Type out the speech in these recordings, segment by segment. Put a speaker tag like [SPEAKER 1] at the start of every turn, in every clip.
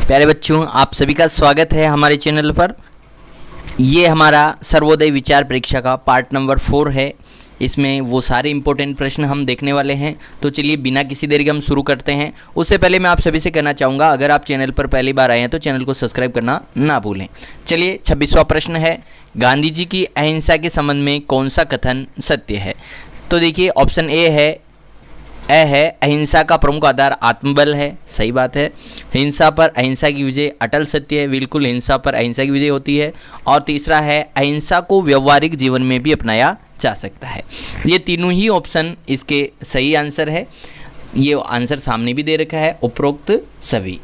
[SPEAKER 1] प्यारे बच्चों, आप सभी का स्वागत है हमारे चैनल पर। ये हमारा सर्वोदय विचार परीक्षा का पार्ट नंबर 4 है। इसमें वो सारे इंपॉर्टेंट प्रश्न हम देखने वाले हैं। तो चलिए बिना किसी देरी के हम शुरू करते हैं। उससे पहले मैं आप सभी से कहना चाहूँगा, अगर आप चैनल पर पहली बार आए हैं तो चैनल को सब्सक्राइब करना ना भूलें। चलिए 26वां प्रश्न है, गांधी जी की अहिंसा के संबंध में कौन सा कथन सत्य है? तो देखिए ऑप्शन ए है अहिंसा का प्रमुख आधार आत्मबल है, सही बात है। हिंसा पर अहिंसा की विजय अटल सत्य है, बिल्कुल हिंसा पर अहिंसा की विजय होती है। और तीसरा है अहिंसा को व्यवहारिक जीवन में भी अपनाया जा सकता है। ये तीनों ही ऑप्शन इसके सही आंसर है। ये आंसर सामने भी दे रखा है, उपरोक्त सभी।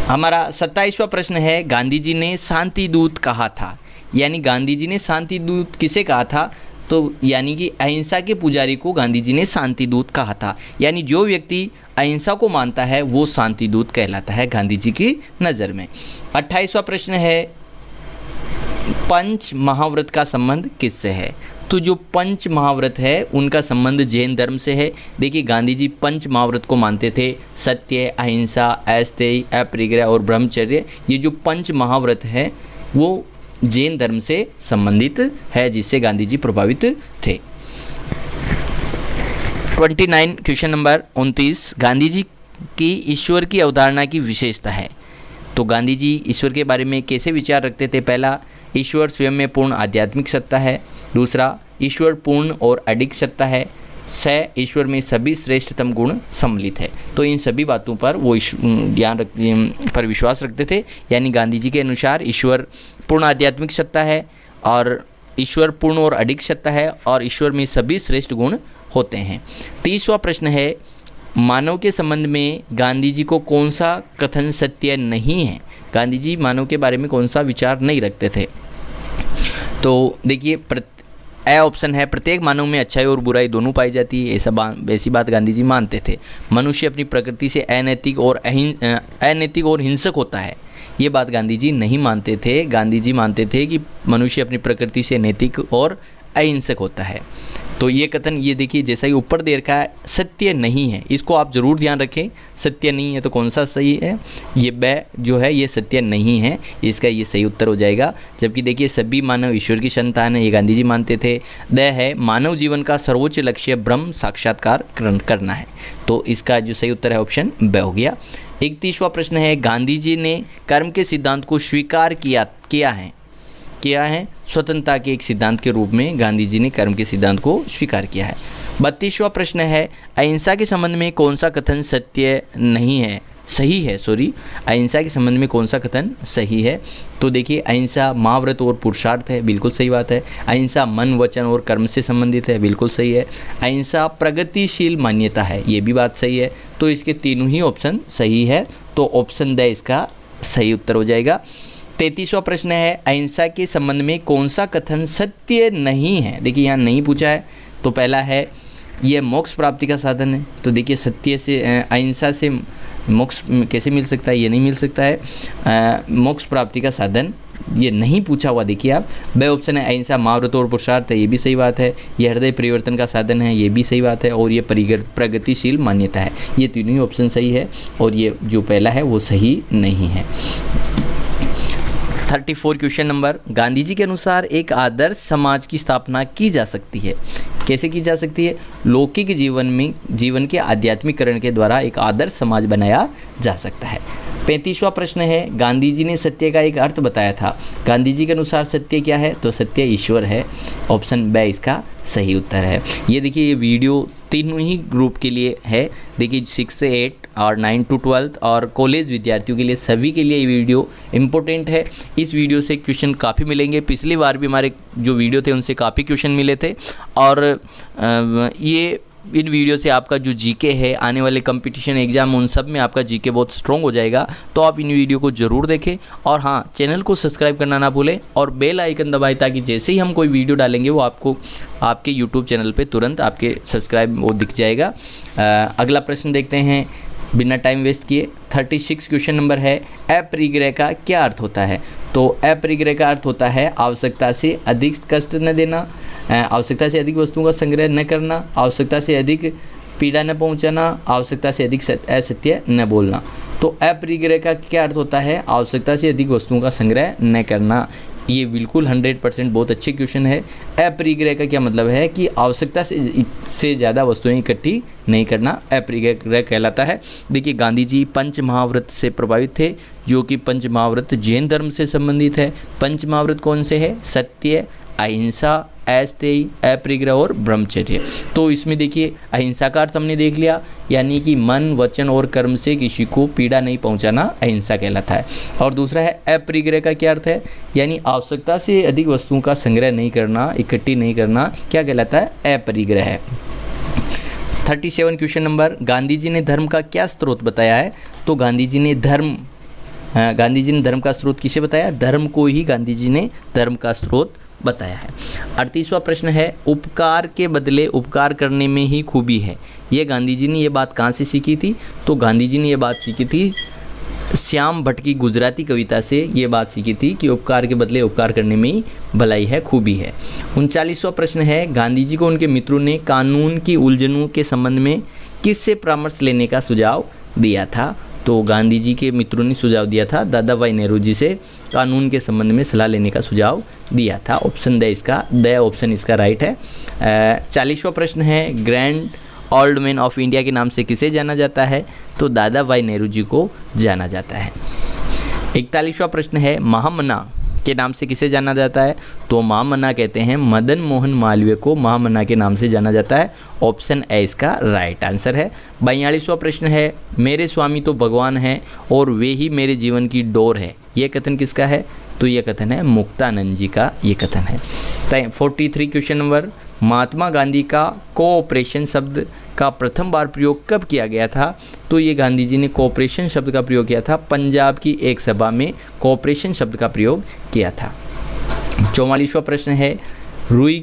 [SPEAKER 1] हमारा 27वां प्रश्न है, गांधी जी ने शांति दूत कहा था, यानी गांधी जी ने शांति दूत किसे कहा था? तो यानी कि अहिंसा के पुजारी को गांधी जी ने शांति दूत कहा था। यानी जो व्यक्ति अहिंसा को मानता है वो शांति दूत कहलाता है गांधी जी की नज़र में। 28वां प्रश्न है, पंच महाव्रत का संबंध किससे है? तो जो पंच महाव्रत है उनका संबंध जैन धर्म से है। देखिए गांधी जी पंच महाव्रत को मानते थे, सत्य, अहिंसा, अस्तेय, अपरिग्रह और ब्रह्मचर्य। ये जो पंच महाव्रत है वो जैन धर्म से संबंधित है, जिससे गांधी जी प्रभावित थे। 29 क्वेश्चन नंबर 29, गांधी जी की ईश्वर की अवधारणा की विशेषता है। तो गांधी जी ईश्वर के बारे में कैसे विचार रखते थे? पहला, ईश्वर स्वयं में पूर्ण आध्यात्मिक सत्ता है। दूसरा, ईश्वर पूर्ण और अडिग सत्ता है। ईश्वर में सभी श्रेष्ठतम गुण सम्मिलित है। तो इन सभी बातों पर वो पर विश्वास रखते थे। यानी गांधी जी के अनुसार ईश्वर पूर्ण आध्यात्मिक सत्ता है और ईश्वर पूर्ण और अडिग सत्ता है और ईश्वर में सभी श्रेष्ठ गुण होते हैं। 30वां प्रश्न है, मानव के संबंध में गांधी जी को कौन सा कथन सत्य नहीं है? गांधी जी मानव के बारे में कौन सा विचार नहीं रखते थे? तो देखिए ए ऑप्शन है, प्रत्येक मानव में अच्छाई और बुराई दोनों पाई जाती है। ऐसी बात गांधी जी मानते थे। मनुष्य अपनी प्रकृति से अनैतिक और हिंसक होता है, ये बात गांधी जी नहीं मानते थे। गांधी जी मानते थे कि मनुष्य अपनी प्रकृति से नैतिक और अहिंसक होता है। तो ये कथन, ये देखिए जैसा ही ऊपर दे रखा है, सत्य नहीं है। इसको आप ज़रूर ध्यान रखें, सत्य नहीं है तो कौन सा सही है? ये ब जो है ये सत्य नहीं है, इसका ये सही उत्तर हो जाएगा। जबकि देखिए सभी मानव ईश्वर की संतान है, ये गांधी जी मानते थे। द है, मानव जीवन का सर्वोच्च लक्ष्य ब्रह्म साक्षात्कार करना है। तो इसका जो सही उत्तर है ऑप्शन ब हो गया। 31वां प्रश्न है, गांधी जी ने कर्म के सिद्धांत को स्वीकार किया है। स्वतंत्रता के एक सिद्धांत के रूप में गांधी जी ने कर्म के सिद्धांत को स्वीकार किया है। 32वां प्रश्न है, अहिंसा के संबंध में कौन सा कथन अहिंसा के संबंध में कौन सा कथन सही है? तो देखिए अहिंसा महाव्रत और पुरुषार्थ है, बिल्कुल सही बात है। अहिंसा मन, वचन और कर्म से संबंधित है, बिल्कुल सही है। अहिंसा प्रगतिशील मान्यता है, ये भी बात सही है। तो इसके तीनों ही ऑप्शन सही है, तो ऑप्शन द इसका सही उत्तर हो जाएगा। 33वां प्रश्न है, अहिंसा के संबंध में कौन सा कथन सत्य नहीं है? देखिए यहाँ नहीं पूछा है। तो पहला है, यह मोक्ष प्राप्ति का साधन है। तो देखिए सत्य से अहिंसा से मोक्ष कैसे मिल सकता है? ये नहीं मिल सकता है। मोक्ष प्राप्ति का साधन ये नहीं पूछा हुआ। देखिए आप, ब ऑप्शन है, अहिंसा महाव्रत और पुरुषार्थ है, ये भी सही बात है। यह हृदय परिवर्तन का साधन है, ये भी सही बात है। और ये प्रगतिशील मान्यता है, ये तीनों ही ऑप्शन सही है। और ये जो पहला है वो सही नहीं है। 34 क्वेश्चन नंबर, गांधी जी के अनुसार एक आदर्श समाज की स्थापना की जा सकती है। कैसे की जा सकती है? लौकिक जीवन के आध्यात्मिकरण के द्वारा एक आदर्श समाज बनाया जा सकता है। 35वां प्रश्न है, गांधी जी ने सत्य का एक अर्थ बताया था। गांधी जी के अनुसार सत्य क्या है? तो सत्य ईश्वर है, ऑप्शन ब इसका सही उत्तर है। ये देखिए ये वीडियो तीनों ही ग्रुप के लिए है। देखिए 6 से 8 और 9 to 12 और कॉलेज विद्यार्थियों के लिए, सभी के लिए ये वीडियो इम्पोर्टेंट है। इस वीडियो से क्वेश्चन काफ़ी मिलेंगे। पिछली बार भी हमारे जो वीडियो थे उनसे काफ़ी क्वेश्चन मिले थे। और ये इन वीडियो से आपका जो जीके है, आने वाले कंपटीशन एग्जाम, उन सब में आपका जीके बहुत स्ट्रॉन्ग हो जाएगा। तो आप इन वीडियो को ज़रूर देखें और हाँ, चैनल को सब्सक्राइब करना ना भूलें और बेल आइकन दबाएं, ताकि जैसे ही हम कोई वीडियो डालेंगे वो आपको आपके यूट्यूब चैनल पे तुरंत आपके सब्सक्राइब वो दिख जाएगा। अगला प्रश्न देखते हैं बिना टाइम वेस्ट किए। 36 क्वेश्चन नंबर है, अपरिग्रह का क्या अर्थ होता है? तो अपरिग्रह का अर्थ होता है आवश्यकता से अधिक कष्ट न देना, आवश्यकता से अधिक वस्तुओं का संग्रह न करना, आवश्यकता से अधिक पीड़ा न पहुंचाना, आवश्यकता से अधिक असत्य न बोलना। तो अपरिग्रह का क्या अर्थ होता है? आवश्यकता से अधिक वस्तुओं का संग्रह न करना। ये बिल्कुल 100% बहुत अच्छे क्वेश्चन है। अपरिग्रह का क्या मतलब है कि आवश्यकता से ज़्यादा वस्तुएं इकट्ठी नहीं करना अपरिग्रह कहलाता है। देखिए, गांधी जी पंच महाव्रत से प्रभावित थे, जो कि पंच महाव्रत जैन धर्म से संबंधित है। पंच महाव्रत कौन से है? सत्य, अहिंसा, अस्तेय, अपरिग्रह और ब्रह्मचर्य। तो इसमें देखिए, अहिंसा का अर्थ हमने देख लिया, यानी कि मन, वचन और कर्म से किसी को पीड़ा नहीं पहुंचाना अहिंसा कहलाता है। और दूसरा है अपरिग्रह का क्या अर्थ है? यानी आवश्यकता से अधिक वस्तुओं का संग्रह नहीं करना, इकट्ठी नहीं करना, क्या कहलाता है? अपरिग्रह है। 37 क्वेश्चन नंबर, गांधी जी ने धर्म का क्या स्रोत बताया है? तो गांधी जी ने धर्म का स्रोत किसे बताया? धर्म को ही गांधी जी ने धर्म का स्रोत बताया है। 38वां प्रश्न है, उपकार के बदले उपकार करने में ही खूबी है। ये गांधी जी ने ये बात कहाँ से सीखी थी? तो गांधी जी ने ये बात सीखी थी श्याम भट्ट की गुजराती कविता से ये बात सीखी थी कि उपकार के बदले उपकार करने में ही भलाई है, खूबी है। 39वां प्रश्न है, गांधी जी को उनके मित्रों ने कानून की उलझनों के संबंध में किससे परामर्श लेने का सुझाव दिया था? तो गांधी जी के मित्रों ने सुझाव दिया था दादा भाई नेहरू जी से कानून के संबंध में सलाह लेने का सुझाव दिया था। ऑप्शन द ऑप्शन इसका राइट है। 40वां प्रश्न है, grand old man of India के नाम से किसे जाना जाता है? तो दादा भाई नेहरू जी को जाना जाता है। 41वां प्रश्न है, महामना के नाम से किसे जाना जाता है? तो महामना कहते हैं मदन मोहन मालवीय को महामना के नाम से जाना जाता है। ऑप्शन ए इसका राइट आंसर है। 42वां प्रश्न है, मेरे स्वामी तो भगवान हैं और वे ही मेरे जीवन की डोर है। ये कथन किसका है? तो ये कथन है मुक्तानंद जी का ये कथन है। 43 क्वेश्चन नंबर, महात्मा गांधी का कोऑपरेशन शब्द का प्रथम बार प्रयोग कब किया गया था? तो ये गांधी जी ने कोऑपरेशन शब्द का प्रयोग किया था पंजाब की एक सभा में कोऑपरेशन शब्द का प्रयोग किया था। 44वां प्रश्न है, रुई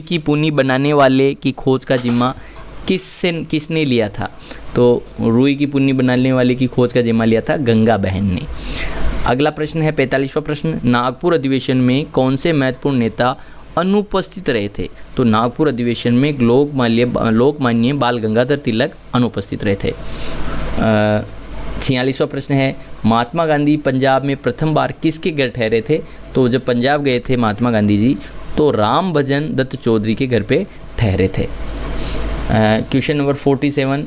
[SPEAKER 1] की पुनी बनाने वाले की खोज का जिम्मा किसने लिया था? तो रुई की पुनी बनाने वाले की खोज का जिम्मा लिया था गंगा बहन ने। अगला प्रश्न है 45वां प्रश्न, नागपुर अधिवेशन में कौन से महत्वपूर्ण नेता अनुपस्थित रहे थे? तो नागपुर अधिवेशन में लोकमान्य बाल गंगाधर तिलक अनुपस्थित रहे थे। 46वां प्रश्न है, महात्मा गांधी पंजाब में प्रथम बार किसके घर ठहरे थे? तो जब पंजाब गए थे महात्मा गांधी जी तो राम भजन दत्त चौधरी के घर पे ठहरे थे। क्वेश्चन नंबर 47,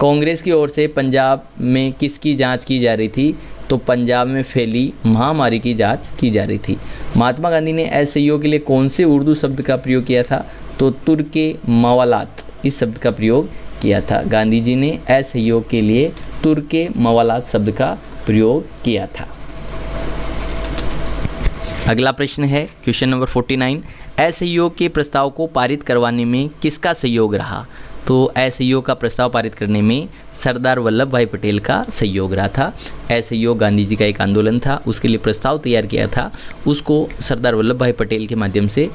[SPEAKER 1] कांग्रेस की ओर से पंजाब में किसकी जांच की जा रही थी? तो पंजाब में फैली महामारी की जांच की जा रही थी। महात्मा गांधी ने असहयोग के लिए कौन से उर्दू शब्द का प्रयोग किया था? तो तुर्के मवालात इस शब्द का प्रयोग किया था। गांधी जी ने असहयोग के लिए तुर्के मवालात शब्द का प्रयोग किया था। अगला प्रश्न है क्वेश्चन नंबर 49, असहयोग के प्रस्ताव को पारित करवाने में किसका सहयोग रहा? तो असहयोग का प्रस्ताव पारित करने में सरदार वल्लभ भाई पटेल का सहयोग रहा था। असहयोग गांधी जी का एक आंदोलन था, उसके लिए प्रस्ताव तैयार किया था, उसको सरदार वल्लभ भाई पटेल के माध्यम से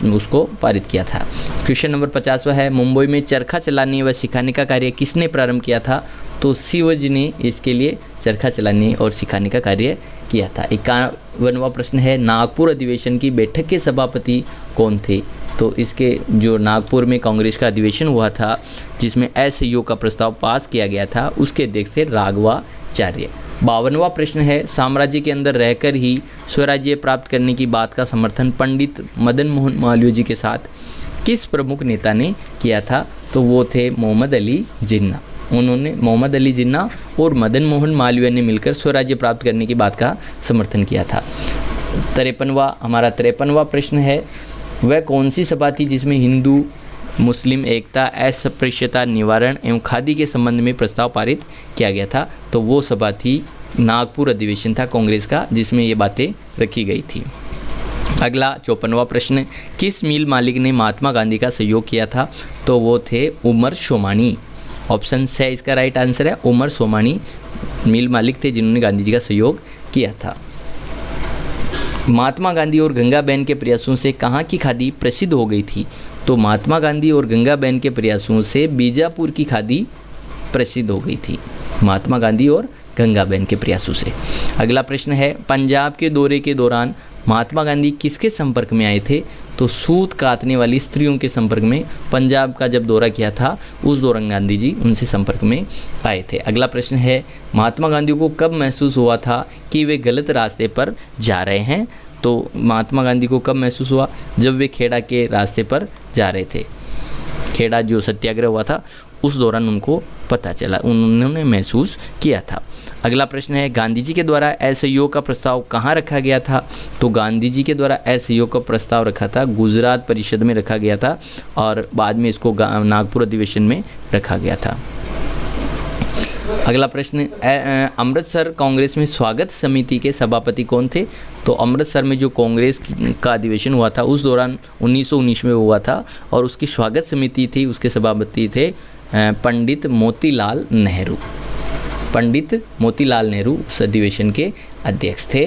[SPEAKER 1] उसको पारित किया था। क्वेश्चन नंबर 50वां है, मुंबई में चरखा चलाने व सिखाने का कार्य किसने प्रारंभ किया था? तो शिवाजी ने इसके लिए चरखा चलाने और सिखाने का कार्य किया था। 51वां प्रश्न है, नागपुर अधिवेशन की बैठक के सभापति कौन थे? तो इसके जो नागपुर में कांग्रेस का अधिवेशन हुआ था जिसमें असहयोग का प्रस्ताव पास किया गया था, उसके अध्यक्ष थे राघवाचार्य। 52वां प्रश्न है, साम्राज्य के अंदर रहकर ही स्वराज्य प्राप्त करने की बात का समर्थन पंडित मदन मोहन मालवीय जी के साथ किस प्रमुख नेता ने किया था? तो वो थे मोहम्मद अली जिन्ना। उन्होंने मोहम्मद अली जिन्ना और मदन मोहन मालवीय ने मिलकर स्वराज्य प्राप्त करने की बात का समर्थन किया था। 53वां प्रश्न है, वह कौन सी सभा थी जिसमें हिंदू मुस्लिम एकता, अस्पृश्यता निवारण एवं खादी के संबंध में प्रस्ताव पारित किया गया था? तो वो सभा थी नागपुर अधिवेशन था कांग्रेस का, जिसमें ये बातें रखी गई थी। अगला 54वां प्रश्न, किस मिल मालिक ने महात्मा गांधी का सहयोग किया था? तो वो थे उमर सोमानी। ऑप्शन से इसका राइट आंसर है, उमर सोमानी मिल मालिक थे जिन्होंने गांधी जी का सहयोग किया था। महात्मा गांधी और गंगा बहन के प्रयासों से कहाँ की खादी प्रसिद्ध हो गई थी? तो महात्मा गांधी और गंगा बहन के प्रयासों से बीजापुर की खादी प्रसिद्ध हो गई थी। महात्मा गांधी और गंगा बहन के प्रयासों से। अगला प्रश्न है, पंजाब के दौरे के दौरान महात्मा गांधी किसके संपर्क में आए थे? तो सूत काटने वाली स्त्रियों के संपर्क में पंजाब का जब दौरा किया था उस दौरान गांधी जी उनसे संपर्क में आए थे। अगला प्रश्न है, महात्मा गांधी को कब महसूस हुआ था कि वे गलत रास्ते पर जा रहे हैं? तो महात्मा गांधी को कब महसूस हुआ? जब वे खेड़ा के रास्ते पर जा रहे थे। खेड़ा जो सत्याग्रह हुआ था उस दौरान उनको पता चला, उन्होंने महसूस किया था। अगला प्रश्न है, गांधी जी के द्वारा असहयोग का प्रस्ताव कहाँ रखा गया था? तो गांधी जी के द्वारा असहयोग का प्रस्ताव रखा था गुजरात परिषद में रखा गया था और बाद में इसको नागपुर अधिवेशन में रखा गया था। अगला प्रश्न, अमृतसर कांग्रेस में स्वागत समिति के सभापति कौन थे? तो अमृतसर में जो कांग्रेस का अधिवेशन हुआ था उस दौरान 1919 में हुआ था और उसकी स्वागत समिति थी, उसके सभापति थे पंडित मोतीलाल नेहरू। पंडित मोतीलाल नेहरू उस अधिवेशन के अध्यक्ष थे।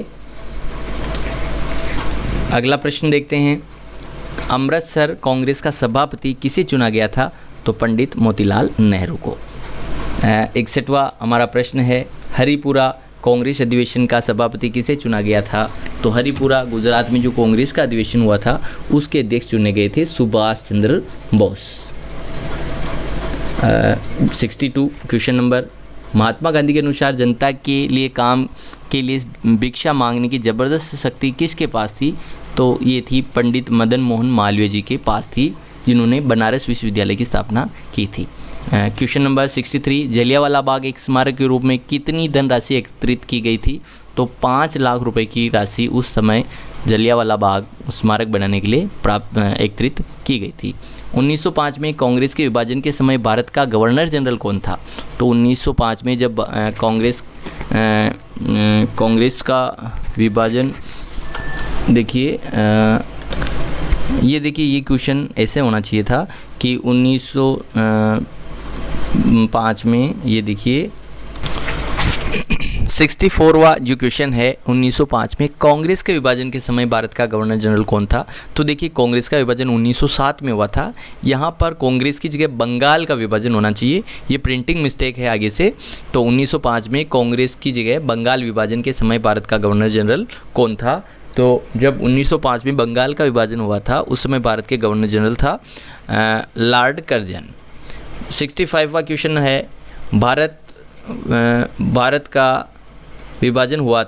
[SPEAKER 1] अगला प्रश्न देखते हैं, अमृतसर कांग्रेस का सभापति किसे चुना गया था? तो पंडित मोतीलाल नेहरू को। 61वां हमारा प्रश्न है, हरिपुरा कांग्रेस अधिवेशन का सभापति किसे चुना गया था? तो हरिपुरा गुजरात में जो कांग्रेस का अधिवेशन हुआ था उसके अध्यक्ष चुने गए थे सुभाष चंद्र बोस। 62 क्वेश्चन नंबर, महात्मा गांधी के अनुसार जनता के लिए काम के लिए भिक्षा मांगने की ज़बरदस्त शक्ति किसके पास थी? तो ये थी पंडित मदन मोहन मालवीय जी के पास थी, जिन्होंने बनारस विश्वविद्यालय की स्थापना की थी। क्वेश्चन नंबर 63, जलियांवाला बाग एक स्मारक के रूप में कितनी धनराशि एकत्रित की गई थी? तो 5 लाख रुपए की राशि उस समय जलियांवाला बाग स्मारक बनाने के लिए एकत्रित की गई थी। 1905 में कांग्रेस के विभाजन के समय भारत का गवर्नर जनरल कौन था? तो 1905 में जब कांग्रेस का विभाजन, देखिए ये क्वेश्चन ऐसे होना चाहिए था कि 1905 में, ये देखिए 64वां जो क्वेश्चन है, 1905 में कांग्रेस के विभाजन के समय भारत का गवर्नर जनरल कौन था? तो देखिए कांग्रेस का विभाजन 1907 में हुआ था, यहाँ पर कांग्रेस की जगह बंगाल का विभाजन होना चाहिए, ये प्रिंटिंग मिस्टेक है आगे से। तो 1905 में कांग्रेस की जगह बंगाल विभाजन के समय भारत का गवर्नर जनरल कौन था? तो जब 1905 में बंगाल का विभाजन हुआ था उस समय भारत के गवर्नर जनरल था लॉर्ड कर्जन। 65वां क्वेश्चन है, भारत का विभाजन हुआ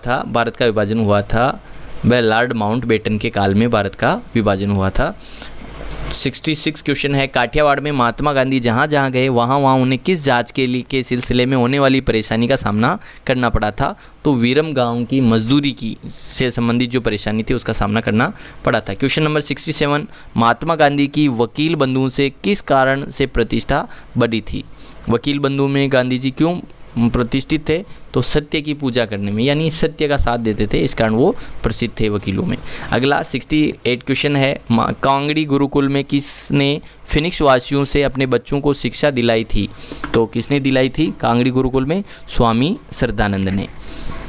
[SPEAKER 1] था वह लॉर्ड माउंटबेटन के काल में भारत का विभाजन हुआ था। 66 क्वेश्चन है, काठियावाड़ में महात्मा गांधी जहाँ जहाँ गए वहाँ उन्हें किस जांच के सिलसिले में होने वाली परेशानी का सामना करना पड़ा था? तो वीरम गांव की मजदूरी की से संबंधित जो परेशानी थी उसका सामना करना पड़ा था। क्वेश्चन नंबर 67, महात्मा गांधी की वकील बंधुओं से किस कारण से प्रतिष्ठा बढ़ी थी? वकील बंधुओं में गांधी जी क्यों प्रतिष्ठित थे? तो सत्य की पूजा करने में, यानी सत्य का साथ देते थे, इस कारण वो प्रसिद्ध थे वकीलों में। अगला 68 क्वेश्चन है, कांगड़ी गुरुकुल में किसने फिनिक्स वासियों से अपने बच्चों को शिक्षा दिलाई थी? तो किसने दिलाई थी कांगड़ी गुरुकुल में? स्वामी श्रद्धानंद ने।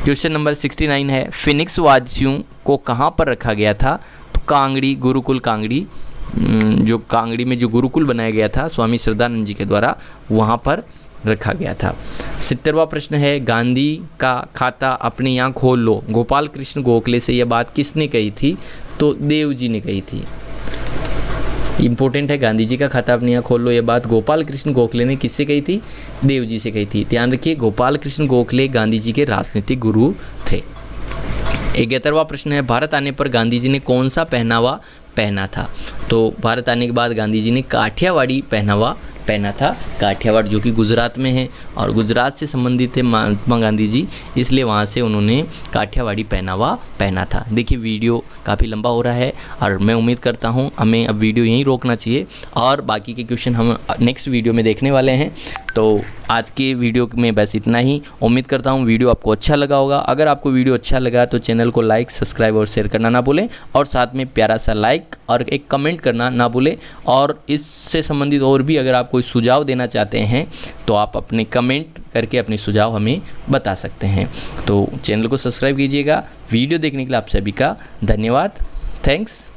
[SPEAKER 1] क्वेश्चन नंबर 69 है, फिनिक्स वासियों को कहाँ पर रखा गया था? तो कांगड़ी गुरुकुल, जो कांगड़ी में जो गुरुकुल बनाया गया था स्वामी श्रद्धानंद जी के द्वारा, वहाँ पर रखा गया था। 70वां प्रश्न है, गांधी का खाता अपने यहाँ खोल लो, गोपाल कृष्ण गोखले से यह बात किसने कही थी? तो देव जी ने कही थी। इंपॉर्टेंट है, गांधी जी का खाता अपने यहाँ खोल लो, यह बात गोपाल कृष्ण गोखले ने किससे कही थी? देव जी से कही थी। ध्यान रखिए, गोपाल कृष्ण गोखले गांधी जी के राजनीतिक गुरु थे। 71वां प्रश्न है, भारत आने पर गांधी जी ने कौन सा पहनावा पहना था? तो भारत आने के बाद गांधी जी ने काठियावाड़ी पहनावा पहना था। काठियावाड़ जो कि गुजरात में है और गुजरात से संबंधित थे महात्मा गांधी जी, इसलिए वहाँ से उन्होंने काठियावाड़ी पहनावा पहना था। देखिए वीडियो काफ़ी लंबा हो रहा है और मैं उम्मीद करता हूँ हमें अब वीडियो यहीं रोकना चाहिए और बाकी के क्वेश्चन हम नेक्स्ट वीडियो में देखने वाले हैं। तो आज के वीडियो में बस इतना ही। उम्मीद करता हूँ वीडियो आपको अच्छा लगा होगा। अगर आपको वीडियो अच्छा लगा तो चैनल को लाइक, सब्सक्राइब और शेयर करना ना भूलें और साथ में प्यारा सा लाइक और एक कमेंट करना ना भूलें। और इससे संबंधित और भी अगर आप कोई सुझाव देना चाहते हैं तो आप अपने कमेंट करके अपने सुझाव हमें बता सकते हैं। तो चैनल को सब्सक्राइब कीजिएगा। वीडियो देखने के लिए आप सभी का धन्यवाद। थैंक्स।